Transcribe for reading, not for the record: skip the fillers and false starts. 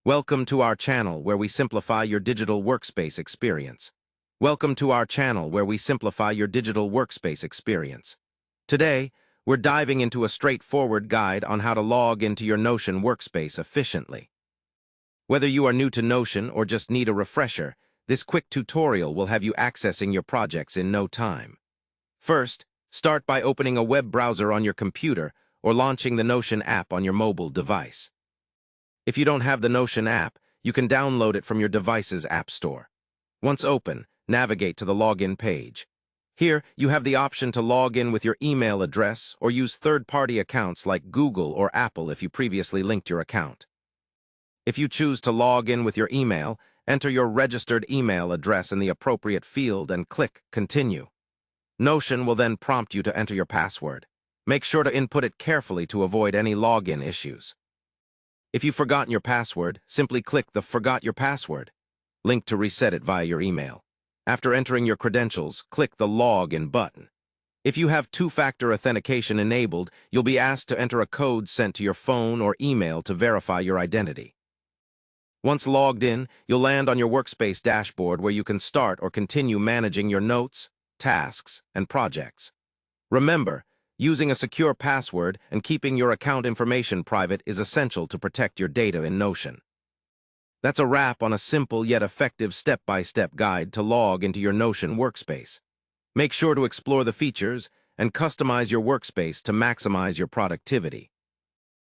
Welcome to our channel where we simplify your digital workspace experience. Welcome to our channel where we simplify your digital workspace experience. Today, we're diving into a straightforward guide on how to log into your Notion workspace efficiently. Whether you are new to Notion or just need a refresher, this quick tutorial will have you accessing your projects in no time. First, start by opening a web browser on your computer or launching the Notion app on your mobile device. If you don't have the Notion app, you can download it from your device's app store. Once open, navigate to the login page. Here, you have the option to log in with your email address or use third-party accounts like Google or Apple if you previously linked your account. If you choose to log in with your email, enter your registered email address in the appropriate field and click Continue. Notion will then prompt you to enter your password. Make sure to input it carefully to avoid any login issues. If you've forgotten your password, simply click the Forgot Your Password link to reset it via your email. After entering your credentials, click the Login button. If you have two-factor authentication enabled, you'll be asked to enter a code sent to your phone or email to verify your identity. Once logged in, you'll land on your Workspace dashboard where you can start or continue managing your notes, tasks, and projects. Remember, using a secure password and keeping your account information private is essential to protect your data in Notion. That's a wrap on a simple yet effective step-by-step guide to log into your Notion workspace. Make sure to explore the features and customize your workspace to maximize your productivity.